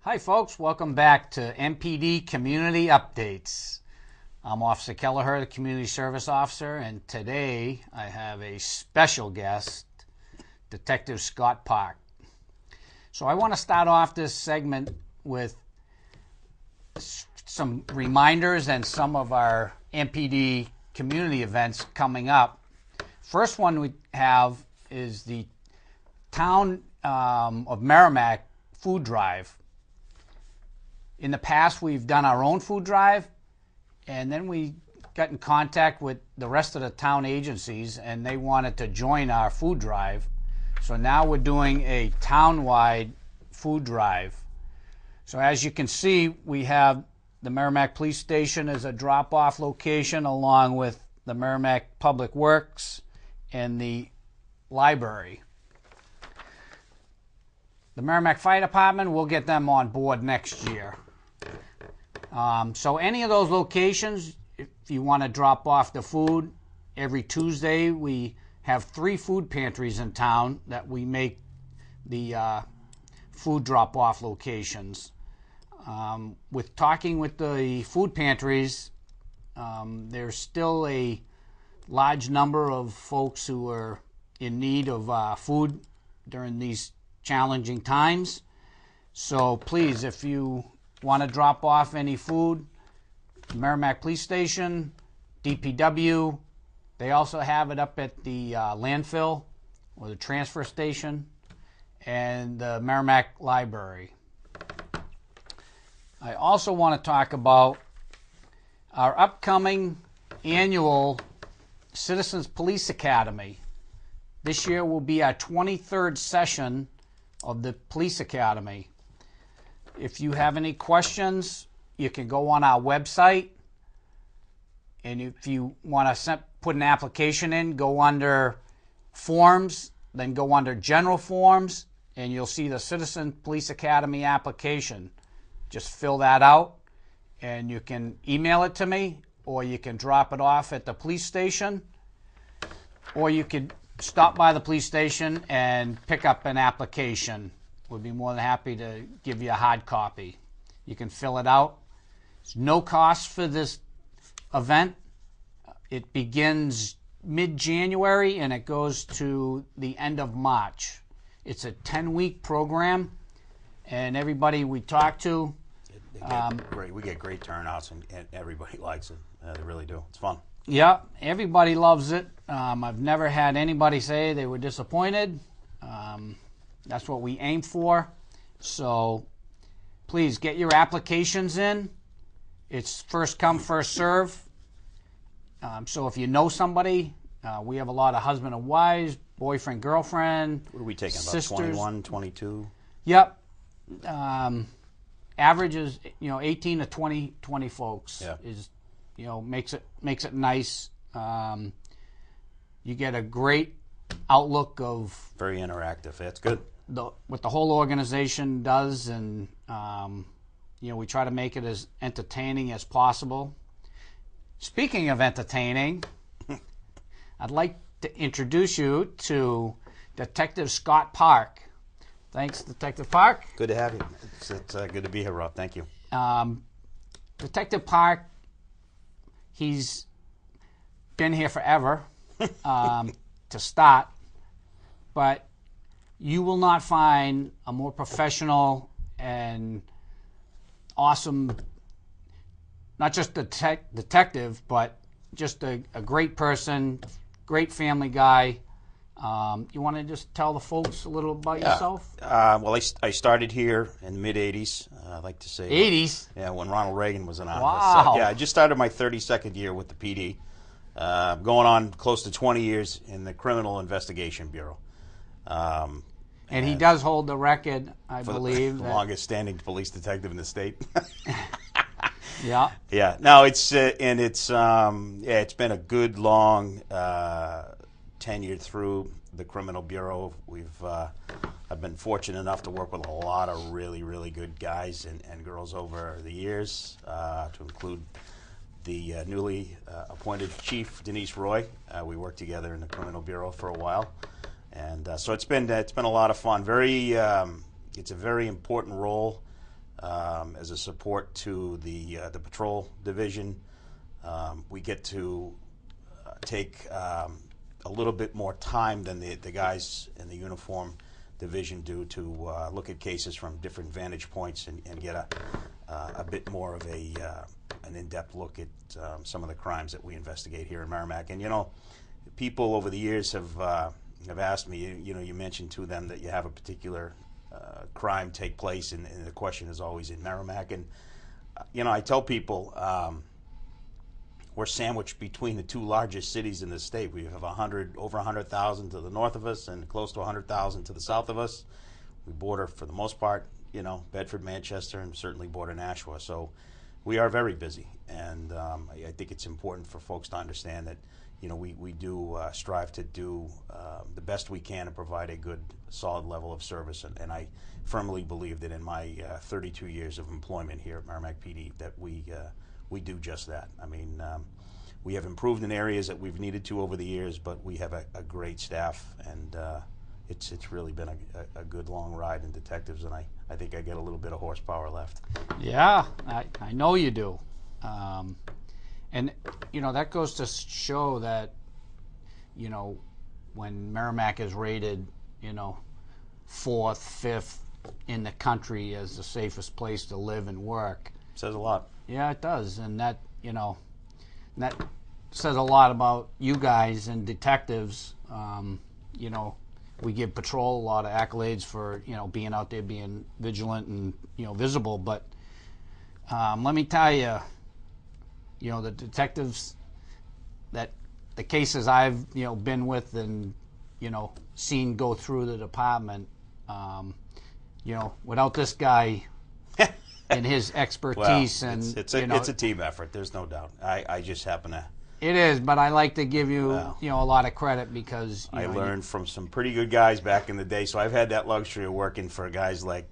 Hi folks, welcome back to MPD Community Updates. I'm Officer Kelleher, the Community Service Officer, and today I have a special guest, Detective Scott Park. So I want to start off this segment with some reminders and some of our MPD community events coming up. First one we have is the Town of Merrimack food drive. In the past, we've done our own food drive, and then we got in contact with the rest of the town agencies, and they wanted to join our food drive. So now we're doing a town-wide food drive. So as you can see, we have the Merrimack Police Station as a drop-off location, along with the Merrimack Public Works and the library. The Merrimack Fire Department, we'll get them on board next year. So any of those locations, if you want to drop off the food, every Tuesday we have 3 food pantries in town that we make the food drop-off locations. With talking with the food pantries, there's still a large number of folks who are in need of food during these challenging times. So please, if you want to drop off any food, Merrimack Police Station, DPW, they also have it up at the landfill or the transfer station, and the Merrimack Library. I also want to talk about our upcoming annual Citizens Police Academy. This year will be our 23rd session of the Police Academy. If you have any questions, you can go on our website, and if you want to put an application in, go under Forms, then go under General Forms, and you'll see the Citizen Police Academy application. Just fill that out, and you can email it to me, or you can drop it off at the police station, or you could stop by the police station and pick up an application. We'd be more than happy to give you a hard copy. You can fill it out. There's no cost for this event. It begins mid-January and it goes to the end of March. It's a 10-week program, and everybody we talk to, we get great turnouts, and everybody likes it. They really do. It's fun. Yeah, everybody loves it. I've never had anybody say they were disappointed. That's what we aim for. So please get your applications in. It's first come, first serve. So if you know somebody, we have a lot of husband and wives, boyfriend, girlfriend. What are we taking, about sisters. 21, 22? Yep. Average is 18 to 20 folks. Yeah. Is makes it nice. You get a great outlook of Very interactive. That's good. what the whole organization does, and we try to make it as entertaining as possible. Speaking of entertaining, I'd like to introduce you to Detective Scott Park. Thanks, Detective Park. Good to have you. It's good to be here, Rob. Thank you. Detective Park, he's been here forever to start, but you will not find a more professional and awesome, not just detective, but just a great person, great family guy. You want to just tell the folks a little about yourself? Well, I started here in the mid-'80s. I like to say 80s? Yeah, when Ronald Reagan was in office. Wow. I just started my 32nd year with the PD. Going on close to 20 years in the Criminal Investigation Bureau. And he does hold the record, I believe. The longest standing police detective in the state. Yeah. Yeah. No, it's been a good long tenure through the Criminal Bureau. I've been fortunate enough to work with a lot of really, really good guys and girls over the years, to include the newly appointed Chief Denise Roy. We worked together in the Criminal Bureau for a while, and so it's been a lot of fun. It's a very important role as a support to the patrol division. We get to take a little bit more time than the guys in the uniform division do to look at cases from different vantage points and get a bit more of an in-depth look at some of the crimes that we investigate here in Merrimack. And people over the years have asked me. You mentioned to them that you have a particular crime take place, and the question is always in Merrimack. And I tell people we're sandwiched between the two largest cities in the state. We have over 100,000 to the north of us, and close to 100,000 to the south of us. We border, for the most part, Bedford, Manchester, and certainly border Nashua. So we are very busy, and I think it's important for folks to understand that we do strive to do the best we can to provide a good, solid level of service. And I firmly believe that in my 32 years of employment here at Merrimack PD that we do just that. I mean, we have improved in areas that we've needed to over the years, but we have a great staff, and it's really been a good long ride in detectives, and I think I get a little bit of horsepower left. Yeah, I know you do. And, that goes to show that, when Merrimack is rated, 4th, 5th in the country as the safest place to live and work. Says a lot. Yeah, it does. And that, that says a lot about you guys and detectives. We give patrol a lot of accolades for, being out there, being vigilant and, visible. But let me tell you, the detectives that the cases I've been with and seen go through the department, without this guy and his expertise, well, and it's a team effort. There's no doubt. I just happen to. It is, but I like to give you a lot of credit because I learned from some pretty good guys back in the day. So I've had that luxury of working for guys like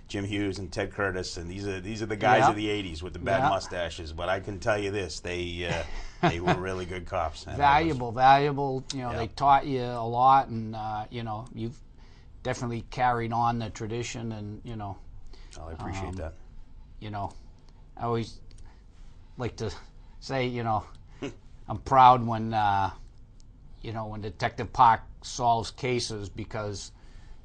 Jim Hughes and Ted Curtis, and these are the guys of the '80s with the bad mustaches. But I can tell you this: they were really good cops. Valuable. They taught you a lot, and you've definitely carried on the tradition, and Oh, I appreciate that. I always like to say, I'm proud when when Detective Park solves cases, because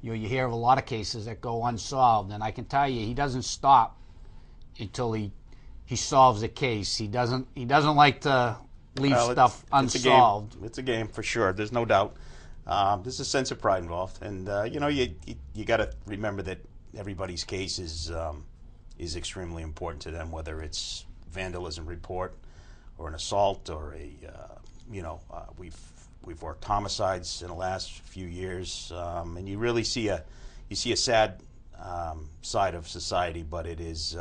you hear of a lot of cases that go unsolved, and I can tell you he doesn't stop until he solves a case. He doesn't like to leave stuff unsolved. It's a game for sure. There's no doubt. There's a sense of pride involved, and you got to remember that everybody's case is extremely important to them, whether it's vandalism report or an assault or we've worked homicides in the last few years, and you really see a sad side of society, but it is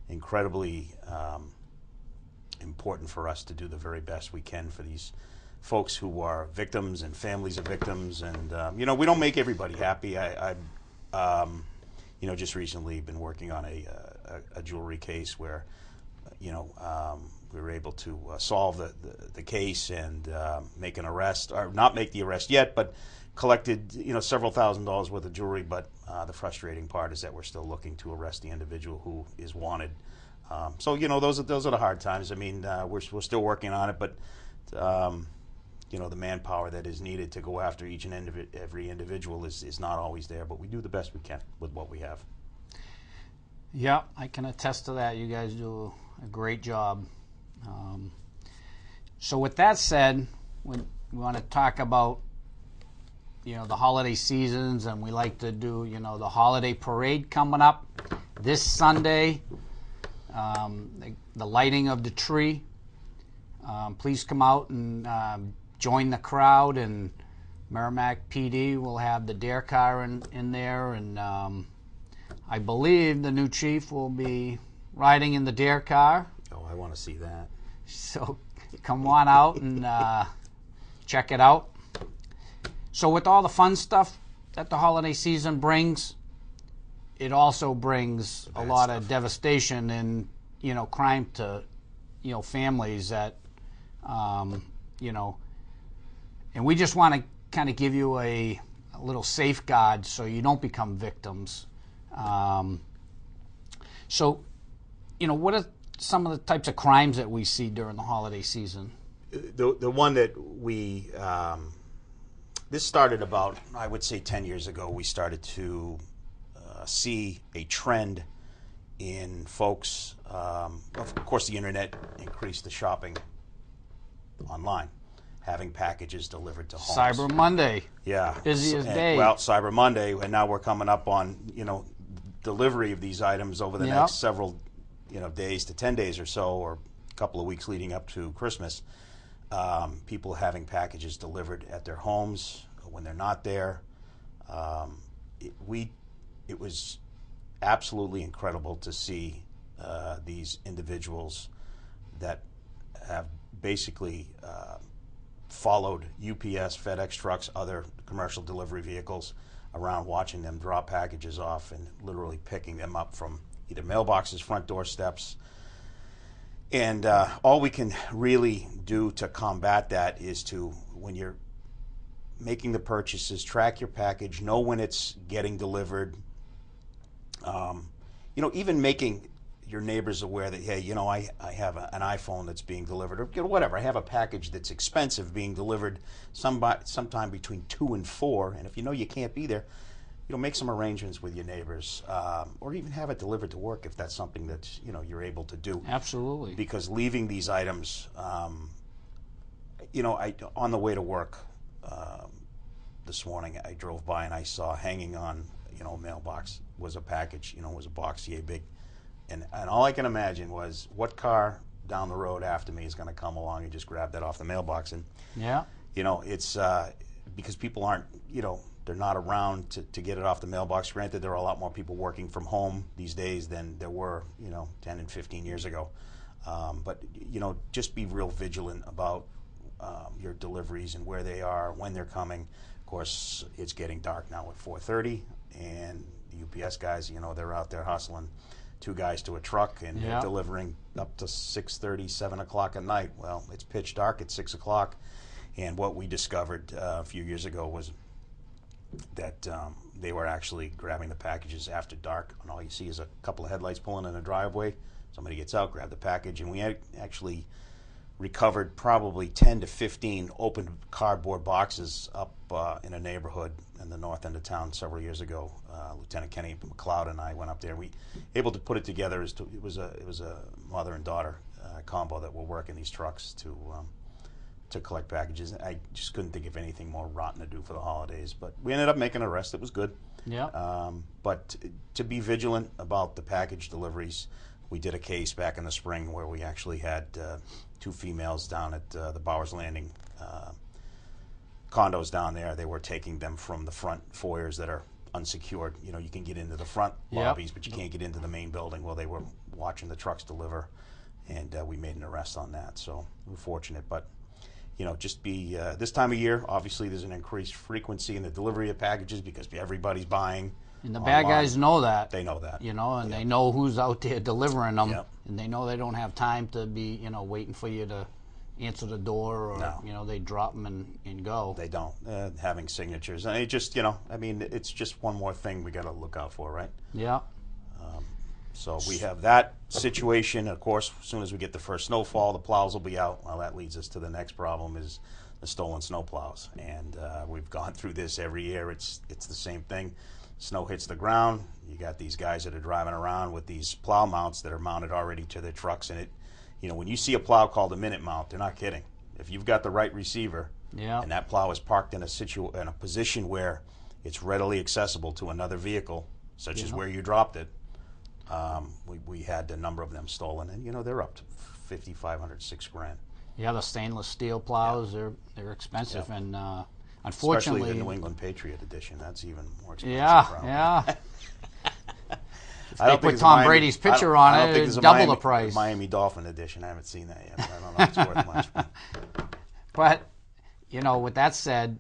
incredibly important for us to do the very best we can for these folks who are victims and families of victims, and we don't make everybody happy. I just recently been working on a jewelry case where we were able to solve the case and make an arrest, or not make the arrest yet, but collected several $1,000s worth of jewelry. But the frustrating part is that we're still looking to arrest the individual who is wanted. So those are the hard times. I mean, we're still working on it, but the manpower that is needed to go after each and every individual is not always there. But we do the best we can with what we have. Yeah, I can attest to that. You guys do a great job. So with that said, we want to talk about the holiday seasons, and we like to do the holiday parade coming up this Sunday, the lighting of the tree. Please come out and join the crowd, and Merrimack PD will have the dare car in there, and I believe the new chief will be riding in the dare car. Oh, I want to see that. So come on out and check it out. So with all the fun stuff that the holiday season brings, it also brings a lot of devastation and crime to families that and we just want to kind of give you a little safeguard so you don't become victims. So, what are some of the types of crimes that we see during the holiday season? The one that we this started about, I would say, 10 years ago. We started to see a trend in folks. Of course, the internet increased the shopping online, having packages delivered to homes. Cyber Monday. Yeah. Busiest day. Well, Cyber Monday, and now we're coming up on, delivery of these items over the next several, days to 10 days or so, or a couple of weeks leading up to Christmas. People having packages delivered at their homes when they're not there. It was absolutely incredible to see these individuals that have basically followed UPS, FedEx trucks, other commercial delivery vehicles around, watching them drop packages off and literally picking them up from either mailboxes, front door steps. And all we can really do to combat that is to, when you're making the purchases, track your package, know when it's getting delivered. Even making your neighbors aware that, hey, I have an iPhone that's being delivered, or whatever. I have a package that's expensive being delivered sometime between 2 and 4, and if you can't be there, make some arrangements with your neighbors, or even have it delivered to work if that's something that you're able to do. Absolutely. Because leaving these items, on the way to work this morning, I drove by and I saw hanging on a mailbox was a package. Was a box yay big, and all I can imagine was what car down the road after me is going to come along and just grab that off the mailbox. And it's because people aren't they're not around to get it off the mailbox. Granted, there are a lot more people working from home these days than there were 10 and 15 years ago. But just be real vigilant about your deliveries and where they are, when they're coming. Of course, it's getting dark now at 4:30, and the UPS guys, they're out there hustling 2 guys to a truck, and they're delivering up to 6:30, 7 o'clock at night. Well, it's pitch dark at 6 o'clock, and what we discovered a few years ago was that they were actually grabbing the packages after dark, and all you see is a couple of headlights pulling in a driveway. Somebody gets out, grab the package, and we had actually recovered probably 10 to 15 open cardboard boxes up in a neighborhood in the north end of town several years ago. Lieutenant Kenny McLeod and I went up there. We able to put it together. It was a mother and daughter combo that were working these trucks to collect packages. I just couldn't think of anything more rotten to do for the holidays. But we ended up making an arrest. It was good. Yeah. But to be vigilant about the package deliveries. We did a case back in the spring where we actually had 2 females down at the Bowers Landing condos down there. They were taking them from the front foyers that are unsecured. You can get into the front lobbies, but you can't get into the main building. Well, they were watching the trucks deliver, and we made an arrest on that. So we're fortunate. But, just be this time of year, obviously there's an increased frequency in the delivery of packages because everybody's buying. And the bad guys know that. They know that. And they know who's out there delivering them. And they know they don't have time to be, waiting for you to answer the door or, they drop them and go. They don't. Having signatures. And it just, it's just one more thing we got to look out for, right? Yeah. So we have that situation. Of course, as soon as we get the first snowfall, the plows will be out. Well, that leads us to the next problem is the stolen snow plows. And we've gone through this every year. It's the same thing. Snow hits the ground. You got these guys that are driving around with these plow mounts that are mounted already to their trucks. And when you see a plow called a minute mount, they're not kidding. If you've got the right receiver, and that plow is parked in a position where it's readily accessible to another vehicle, such as where you dropped it, we had a number of them stolen, and they're up to $5,500, $6,000. Yeah, the stainless steel plows, they're expensive, and unfortunately, especially the New England Patriot Edition, that's even more expensive. Yeah. I don't put think Tom Brady's picture on it, it's double the price. Miami Dolphin Edition, I haven't seen that yet. I don't know if it's worth much. But, with that said,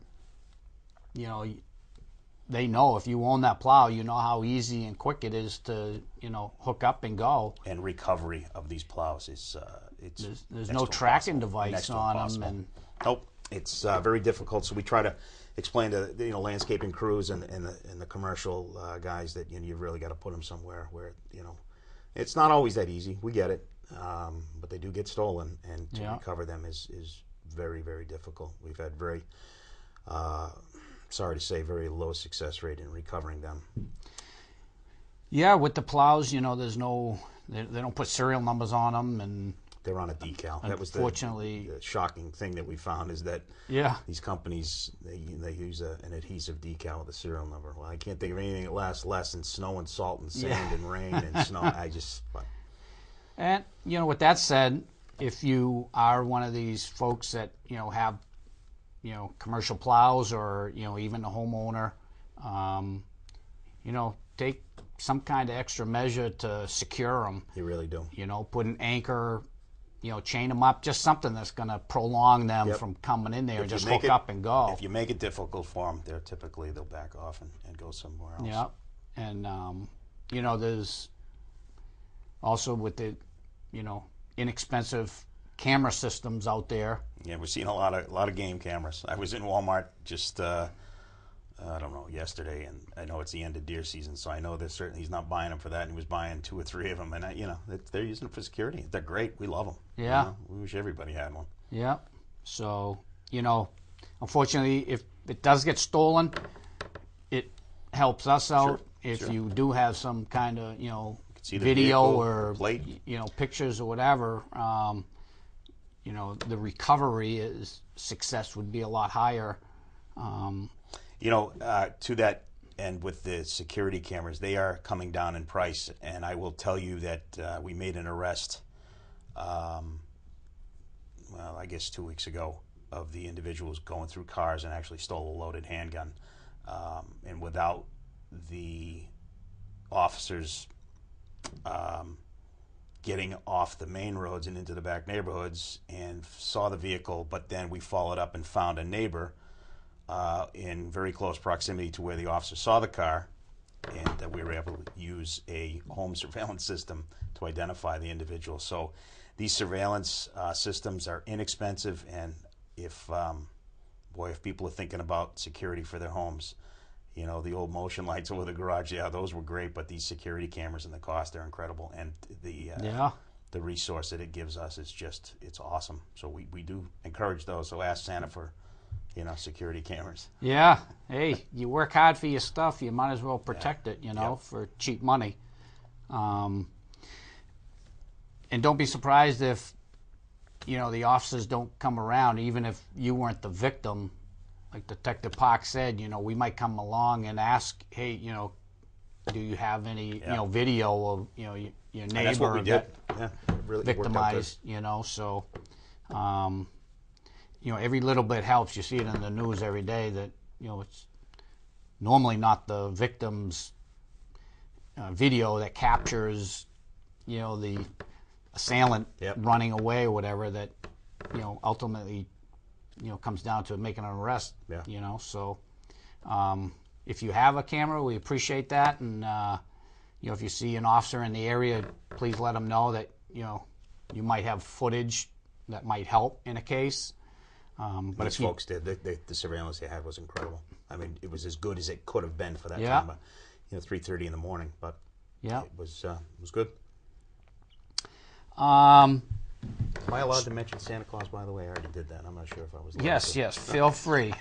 they know if you own that plow, you know how easy and quick it is to, hook up and go. And recovery of these plows is there's no tracking device on them. And nope, it's very difficult. So we try to explain to landscaping crews and the commercial guys that you really got to put them somewhere where It's not always that easy. We get it, but they do get stolen, and to recover them is very, very difficult. We've had very, sorry to say, very low success rate in recovering them. Yeah, with the plows, there's no, they don't put serial numbers on them, and they're on a decal. That was the shocking thing that we found, is that these companies, they use an adhesive decal with a serial number. Well, I can't think of anything that lasts less than snow and salt and sand and rain and snow. And with that said, if you are one of these folks that have commercial plows, or even a homeowner, take some kind of extra measure to secure them. You really do. Put an anchor, chain them up, just something that's going to prolong them from coming in there. Just hook up and go. If you make it difficult for them, they'll back off and go somewhere else. Yeah, and there's also with the inexpensive camera systems out there. Yeah, we're seeing a lot of game cameras. I was in Walmart just I don't know, yesterday, and I know it's the end of deer season, so I know there's certainly he's not buying them for that, and he was buying 2 or 3 of them, and they're using them for security. They're great. We love them. Yeah, we wish everybody had one. Yeah. So unfortunately, if it does get stolen, it helps us out. If you do have some kind of video or plate, pictures or whatever, the recovery success would be a lot higher. To that end, with the security cameras, they are coming down in price, and I will tell you that we made an arrest, I guess 2 weeks ago, of the individuals going through cars and actually stole a loaded handgun, and without the officers getting off the main roads and into the back neighborhoods, and saw the vehicle, but then we followed up and found a neighbor in very close proximity to where the officer saw the car, and we were able to use a home surveillance system to identify the individual. So these surveillance systems are inexpensive, and if people are thinking about security for their homes, the old motion lights over the garage, those were great, but these security cameras and the cost, they're incredible, and the resource that it gives us is it's awesome. So we do encourage those. So ask Santa for security cameras. Yeah. Hey, you work hard for your stuff, you might as well protect it, for cheap money. And don't be surprised if, the officers don't come around, even if you weren't the victim. Like Detective Park said, we might come along and ask, hey, do you have any, video of, your neighbor that's what we did. Really victimized, so... every little bit helps. You see it in the news every day that, it's normally not the victim's video that captures, the assailant running away or whatever that, ultimately, comes down to making an arrest, So if you have a camera, we appreciate that. And, if you see an officer in the area, please let them know that, you might have footage that might help in a case. But these folks did. The surveillance they had was incredible. I mean, it was as good as it could have been for that time. 3:30 in the morning, but it was good. Am I allowed to mention Santa Claus? By the way, I already did that. I'm not sure if I was. Yes. Feel free.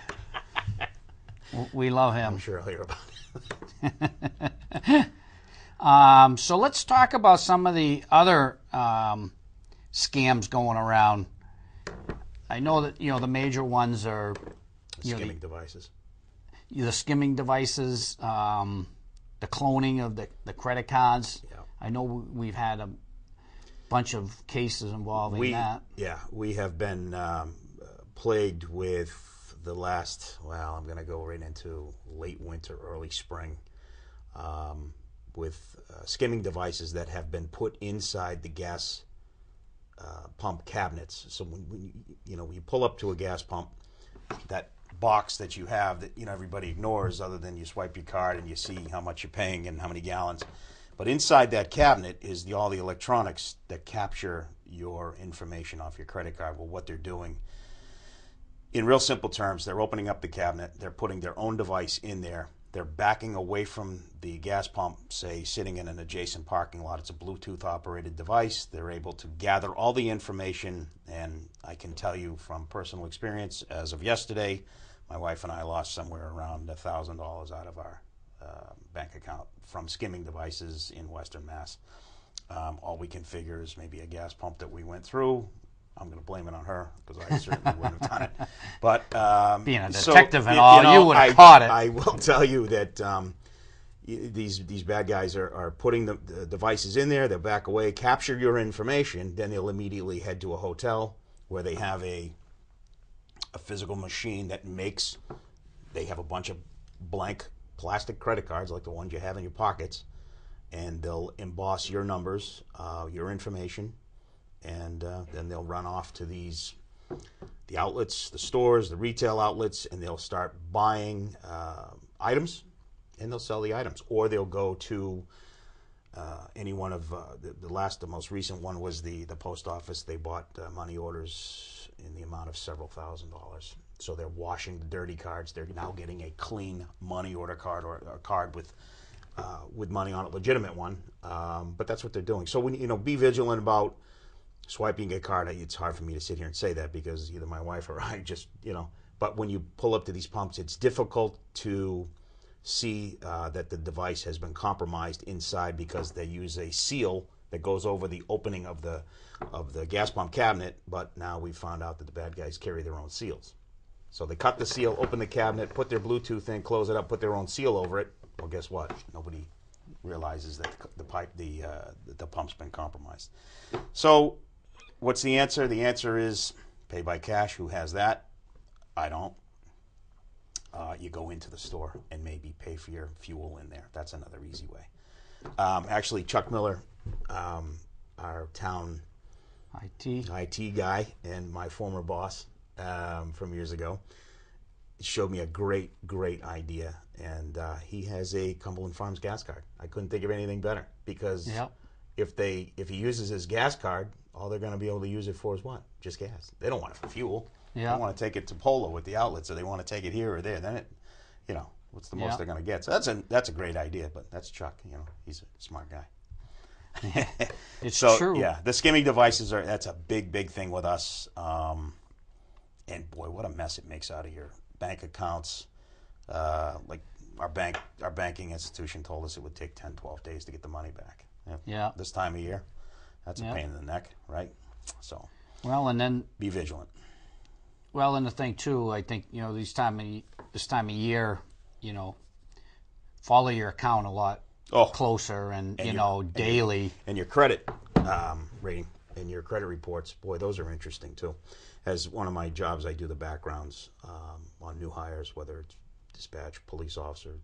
We love him. I'm sure I'll hear about it. So let's talk about some of the other scams going around. I know that the major ones are skimming devices. The skimming devices, the cloning of the credit cards. Yeah. I know we've had a bunch of cases involving that. Yeah, we have been plagued with the last. Well, I'm going to go right into late winter, early spring, with skimming devices that have been put inside the gas pump cabinets. So when you pull up to a gas pump, that box that you have that everybody ignores, other than you swipe your card and you see how much you're paying and how many gallons. But inside that cabinet is all the electronics that capture your information off your credit card. Well, what they're doing, in real simple terms, they're opening up the cabinet, they're putting their own device in there They're backing away from the gas pump, say, sitting in an adjacent parking lot. It's a Bluetooth-operated device. They're able to gather all the information, and I can tell you from personal experience, as of yesterday, my wife and I lost somewhere around $1,000 out of our bank account from skimming devices in Western Mass. All we can figure is maybe a gas pump that we went through. I'm going to blame it on her because I certainly wouldn't have done it. But being a detective and all, you would have caught it. I will tell you that these bad guys are putting the devices in there. They'll back away, capture your information, then they'll immediately head to a hotel where they have a physical machine that makes. They have a bunch of blank plastic credit cards like the ones you have in your pockets, and they'll emboss your numbers, your information. And then they'll run off to the outlets, the stores, the retail outlets, and they'll start buying items, and they'll sell the items. Or they'll go to any one of the most recent one was the post office. They bought money orders in the amount of several $1,000s. So they're washing the dirty cards. They're now getting a clean money order card or a card with money on it, legitimate one. But that's what they're doing. So when be vigilant about swiping a card. It's hard for me to sit here and say that because either my wife or I just, but when you pull up to these pumps, it's difficult to see that the device has been compromised inside because they use a seal that goes over the opening of the gas pump cabinet. But now we found out that the bad guys carry their own seals. So they cut the seal, open the cabinet, put their Bluetooth in, close it up, put their own seal over it. Well, guess what? Nobody realizes that the pump's been compromised. So what's the answer? The answer is pay by cash. Who has that? I don't. You go into the store and maybe pay for your fuel in there. That's another easy way. Actually, Chuck Miller, our town IT guy and my former boss from years ago, showed me a great idea. And he has a Cumberland Farms gas card. I couldn't think of anything better because if he uses his gas card, all they're going to be able to use it for is what? Just gas. They don't want it for fuel. They don't want to take it to Polo with the outlets, or they want to take it here or there. Then what's the most they're going to get? So that's a great idea. But that's Chuck. He's a smart guy. It's true. Yeah, the skimming devices that's a big thing with us. And boy, what a mess it makes out of your bank accounts. Like our banking institution told us it would take 10, 12 days to get the money back. Yeah. This time of year, that's a pain in the neck, right? So. Well, and then be vigilant. Well, and the thing too, I think this time of year, follow your account a lot closer and daily. And your credit rating and your credit reports, boy, those are interesting too. As one of my jobs, I do the backgrounds on new hires, whether it's dispatch, police officer,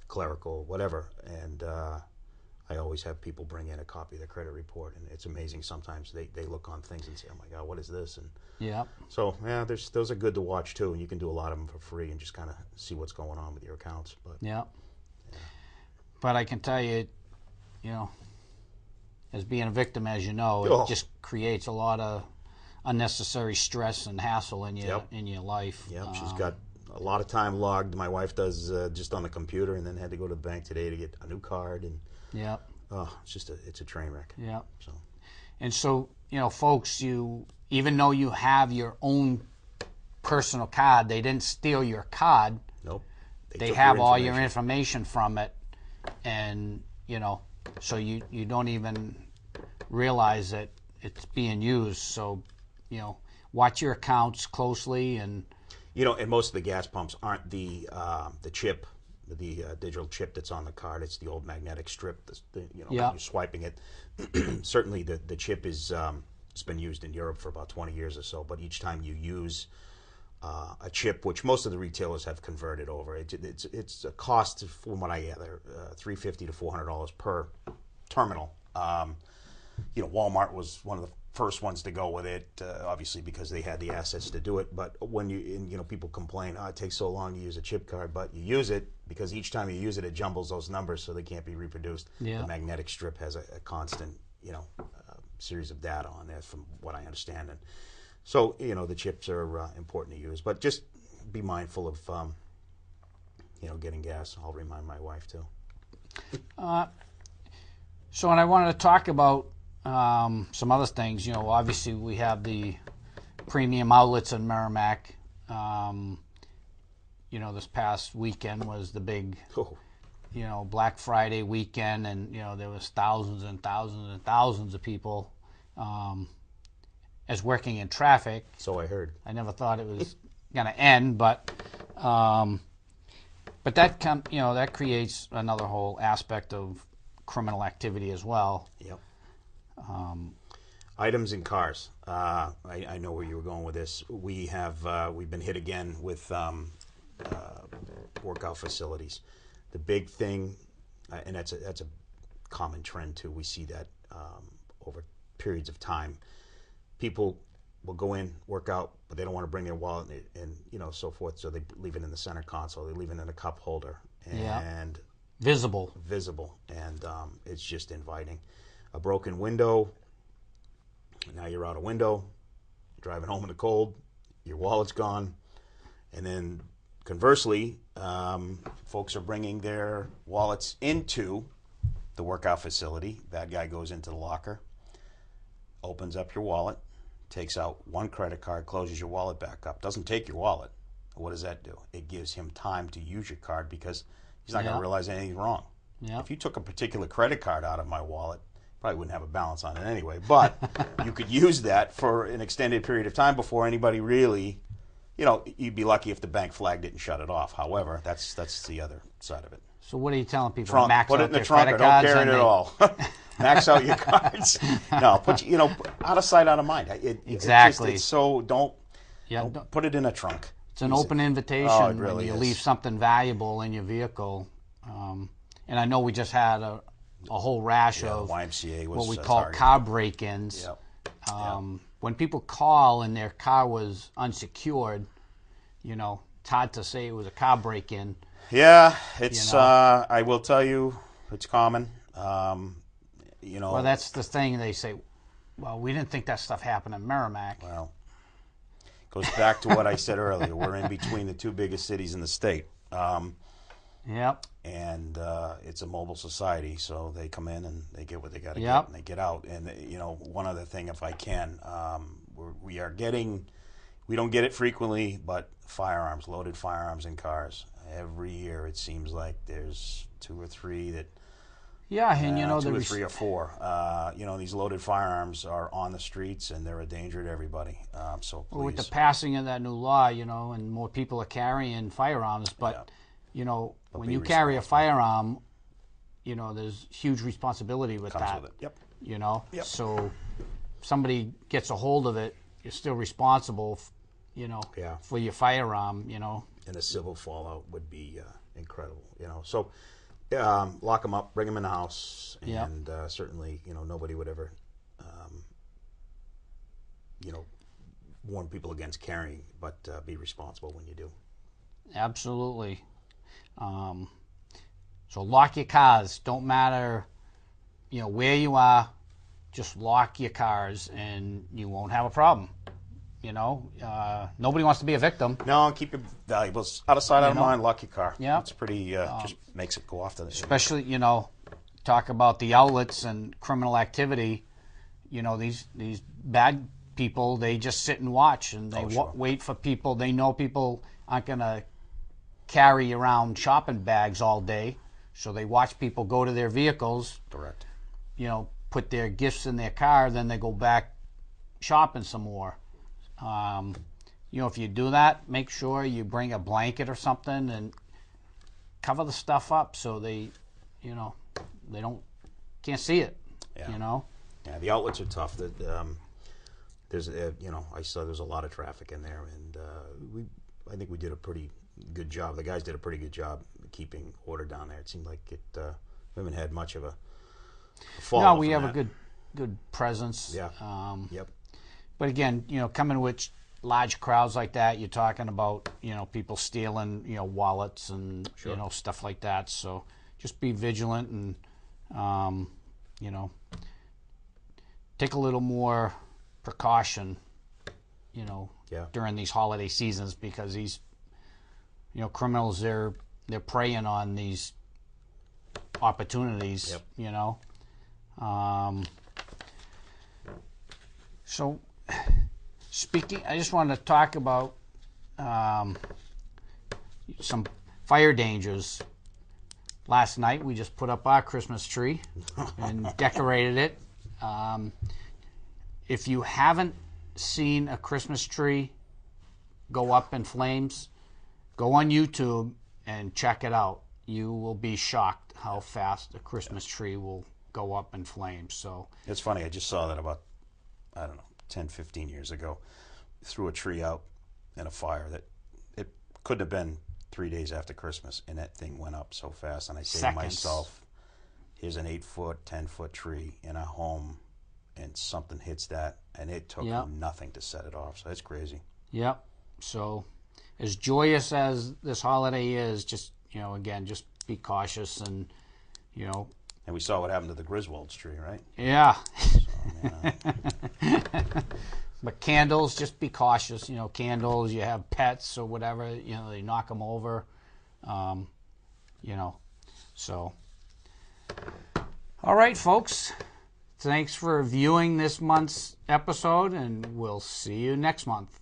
clerical, whatever, and I always have people bring in a copy of the credit report, and it's amazing. Sometimes they look on things and say, "Oh my God, what is this?" And so those are good to watch too, and you can do a lot of them for free and just kind of see what's going on with your accounts. But but I can tell you, as being a victim, as you know, it just creates a lot of unnecessary stress and hassle in your life. She's got a lot of time logged. My wife does just on the computer, and then had to go to the bank today to get a new card and. It's a train wreck. So folks, even though you have your own personal card, they didn't steal your card. Nope. They have all your information from it, and so you don't even realize that it's being used. So watch your accounts closely, and and most of the gas pumps aren't the chip. The digital chip that's on the card, it's the old magnetic strip. You're swiping it. Certainly, the chip is it's been used in Europe for about 20 years or so. But each time you use a chip, which most of the retailers have converted over, it's a cost, from what I gather, $350 to $400 per terminal. Walmart was one of the first ones to go with it, obviously because they had the assets to do it. But when people complain, it takes so long to use a chip card, but you use it because each time you use it, it jumbles those numbers so they can't be reproduced. The magnetic strip has a constant, series of data on there, from what I understand. And so, the chips are important to use, but just be mindful of, getting gas. I'll remind my wife too. So, and I wanted to talk about some other things. Obviously we have the premium outlets in Merrimack. This past weekend was the big, Black Friday weekend, and there was thousands and thousands and thousands of people as working in traffic. So I heard. I never thought it was going to end, but that that creates another whole aspect of criminal activity as well. Yep. Items in cars. I know where you were going with this. We've been hit again with workout facilities. The big thing, and that's a common trend too. We see that over periods of time. People will go in, work out, but they don't want to bring their wallet and so forth. So they leave it in the center console. They leave it in a cup holder and visible, and it's just inviting. A broken window. Now you're out a window, driving home in the cold. Your wallet's gone, and then conversely, folks are bringing their wallets into the workout facility. Bad guy goes into the locker, opens up your wallet, takes out one credit card, closes your wallet back up. Doesn't take your wallet. What does that do? It gives him time to use your card because he's not going to realize anything's wrong. Yeah. If you took a particular credit card out of my wallet, probably wouldn't have a balance on it anyway, but you could use that for an extended period of time before anybody really, you'd be lucky if the bank flagged it and shut it off. However, that's the other side of it. So what are you telling people? Trunk. Max Put out it in the their trunk credit or don't cards carry and it at all. Max out your cards. No, out of sight, out of mind. Exactly. It's so don't don't put it in a trunk. It's an open invitation Oh, it really when you is. leave something valuable in your vehicle. And I know we just had a whole rash of YMCA was what we call targeted. car break-ins. Yep. When people call and their car was unsecured, it's hard to say it was a car break-in. Yeah, it's. I will tell you, it's common. Well, that's the thing. They say, well, we didn't think that stuff happened in Merrimack. Well, goes back to what I said earlier. We're in between the two biggest cities in the state. Yep. And it's a mobile society, so they come in and they get what they got to Yep. get, and they get out. And one other thing, if I can, we don't get it frequently, but loaded firearms in cars. Every year, it seems like there's two or three that. Yeah, and two or three or four. These loaded firearms are on the streets, and they're a danger to everybody. So please. Well, with the passing of that new law, and more people are carrying firearms, but when you carry a firearm, there's huge responsibility with Comes that. with it. Yep. Yep. So if somebody gets a hold of it, you're still responsible, for your firearm, And the civil fallout would be incredible, So lock them up, bring them in the house, and certainly, nobody would ever, warn people against carrying, but be responsible when you do. Absolutely. So lock your cars. Don't matter, where you are. Just lock your cars, and you won't have a problem. Nobody wants to be a victim. No, keep your valuables out of sight, out of mind. Lock your car. Yeah, it's pretty. Just makes it go off to the. Especially, talk about the outlets and criminal activity. These bad people, they just sit and watch, and they wait for people. They know people aren't going to carry around shopping bags all day, so they watch people go to their vehicles. Correct. Put their gifts in their car, then they go back shopping some more. If you do that, make sure you bring a blanket or something and cover the stuff up so they can't see it. Yeah. Yeah, the outlets are tough. There's I saw there's a lot of traffic in there, and I think we did a pretty good job. The guys did a pretty good job keeping order down there. It seemed like we haven't had much of a fall. No, we have a good presence. Yeah. Yep. But again, coming with large crowds like that, you're talking about, people stealing, wallets and, stuff like that. So just be vigilant and, take a little more precaution, during these holiday seasons, because these, criminals, they're they're preying on these opportunities. Yep. You know. So, speaking, I just wanted to talk about some fire dangers. Last night we just put up our Christmas tree and decorated it. If you haven't seen a Christmas tree go up in flames, go on YouTube and check it out. You will be shocked how fast a Christmas tree will go up in flames. So It's funny, I just saw that about, I don't know, 10, 15 years ago. Threw a tree out in a fire that it couldn't have been 3 days after Christmas, and that thing went up so fast. And I say to myself, here's an 8-foot, 10-foot tree in a home, and something hits that, and it took nothing to set it off. So it's crazy. Yep. So as joyous as this holiday is, just, again, just be cautious and, And we saw what happened to the Griswold's tree, right? Yeah. So, But candles, just be cautious. Candles, you have pets or whatever, they knock them over. So. All right, folks. Thanks for viewing this month's episode, and we'll see you next month.